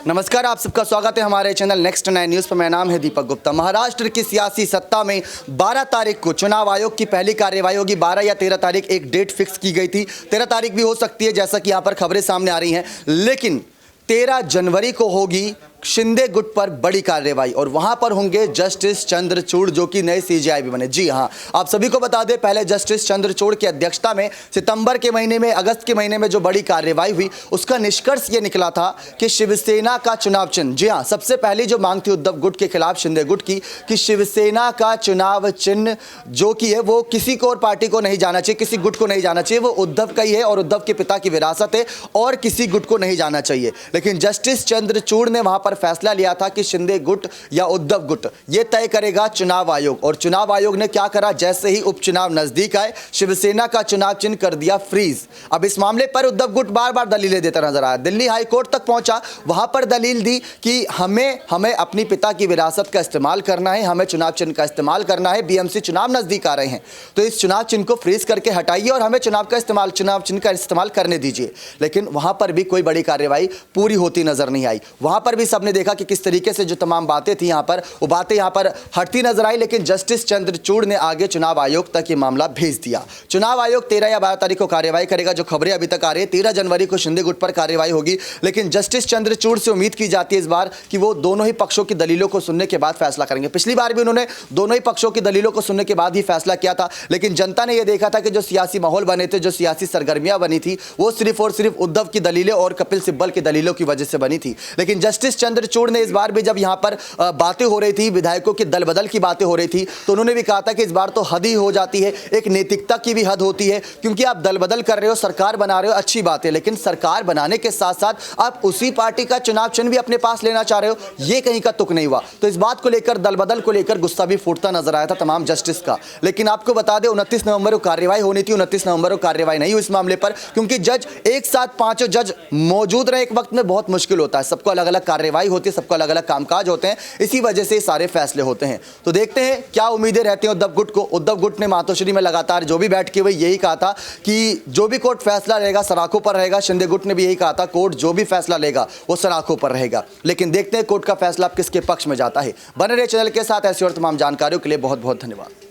नमस्कार, आप सबका स्वागत है हमारे चैनल नेक्स्ट 9 न्यूज़ पर। मेरा नाम है दीपक गुप्ता। महाराष्ट्र की सियासी सत्ता में 12 तारीख को चुनाव आयोग की पहली कार्यवाही होगी। 12 या 13 तारीख एक डेट फिक्स की गई थी। 13 तारीख भी हो सकती है, जैसा कि यहाँ पर खबरें सामने आ रही हैं, लेकिन 13 जनवरी को होगी शिंदे गुट पर बड़ी कार्रवाई और वहां पर होंगे जस्टिस चंद्रचूड़, जो कि नए सीजेआई भी बने। जी हां, आप सभी को बता दें, पहले जस्टिस चंद्रचूड़ की अध्यक्षता में सितंबर के महीने में, अगस्त के महीने में जो बड़ी कार्रवाई हुई, उसका निष्कर्ष ये निकला था कि शिवसेना का चुनाव चिन्ह, जी हां, सबसे पहली जो मांग थी उद्धव गुट के खिलाफ शिंदे गुट की, कि शिवसेना का चुनाव चिन्ह जो कि है वो किसी को और पार्टी को नहीं जाना चाहिए, किसी गुट को नहीं जाना चाहिए, वो उद्धव का ही है और उद्धव के पिता की विरासत है और किसी गुट को नहीं जाना चाहिए। लेकिन जस्टिस चंद्रचूड़ ने वहां पर फैसला लिया था कि शिंदे गुट या उद्धव गुट ये तय करेगा चुनाव आयोग। और चुनाव आयोग ने क्या करा, जैसे ही उपचुनाव नजदीक आए, शिवसेना का चुनाव चिन्ह कर दिया फ्रीज। अब इस मामले पर उद्धव गुट बार बार दलीलें देता नजर आया। दिल्ली हाई कोर्ट तक पहुंचा, वहां पर दलील दी कि हमें अपनी पिता की विरासत का इस्तेमाल करना है, हमें चुनाव चिन्ह का इस्तेमाल करना है, बीएमसी चुनाव नजदीक आ रहे हैं, तो इस चुनाव चिन्ह को फ्रीज करके हटाइए और हमें चुनाव चिन्ह का इस्तेमाल करने दीजिए। लेकिन वहां पर भी कोई बड़ी कार्रवाई पूरी होती नजर नहीं आई। वहां पर भी सबने देखा कि किस तरीके से जो तमाम बातें थी यहाँ पर, वो बातें यहाँ पर हटती नजर आई। लेकिन जस्टिस चंद्रचूड़ ने आगे चुनाव आयोग तक ये मामला भेज दिया। चुनाव आयोग 13 या 12 तारीख को कार्रवाई करेगा। जो खबरें अभी तक आ रही है, 13 जनवरी को शिंदे गुट पर कार्रवाई होगी। लेकिन जस्टिस चंद्रचूड़ से उम्मीद की जाती है इस बार कि वो दोनों ही पक्षों की दलीलों को सुनने के बाद फैसला करेंगे। पिछली बार भी उन्होंने दोनों ही पक्षों की दलीलों को सुनने के बाद ही फैसला किया था। लेकिन जनता ने यह देखा था कि जो सियासी माहौल बने थे, जो सियासी सरगर्मियां बनी थी, वो सिर्फ और सिर्फ उद्धव की दलीलें और कपिल सिब्बल की दलीलों की वजह से बनी थी। लेकिन जस्टिस चंद्रचूड़ ने इस बार भी, जब यहाँ पर बातें हो रही थी, विधायकों की दल बदल की बातें हो रही थी, तो उन्होंने भी कहा था कि इस बार तो हद ही हो जाती है, एक नैतिकता की भी हद होती है, क्योंकि आप दल बदल कर रहे हो, सरकार बना रहे हो, अच्छी बात है, लेकिन सरकार बनाने के साथ साथ आप उसी पार्टी का चुनाव चिन्ह भी अपने पास लेना चाह रहे हो, ये कहीं का तुक नहीं हुआ। तो इस बात को लेकर, दल बदल को लेकर गुस्सा भी फूटता नजर आया था तमाम जस्टिस का। लेकिन आपको बता दें, 29 नवंबर को कार्रवाई होनी थी, 29 नवंबर को कार्रवाई नहीं हुई इस मामले पर, क्योंकि जज एक साथ पांचों जज मौजूद रहे एक वक्त में बहुत मुश्किल होता है। सबको अलग अलग कार्रवाई होती है, सबको अलग अलग कामकाज होते हैं, इसी वजह से सारे फैसले होते हैं। तो देखते हैं क्या उम्मीदें रहती हैं उद्धव गुट को। उद्धव गुट ने मातोश्री में लगातार जो भी बैठ के हुई यही कहा था कि जो भी कोर्ट फैसला रहेगा सराखों पर रहेगा। शिंदे गुट ने भी यही कहा था, कोर्ट जो भी फैसला लेगा वो सराखों पर रहेगा। लेकिन देखते हैं कोर्ट का फैसला किसके पक्ष में जाता है। बने रहे चैनल के साथ, ऐसी और तमाम जानकारियों के लिए बहुत बहुत धन्यवाद।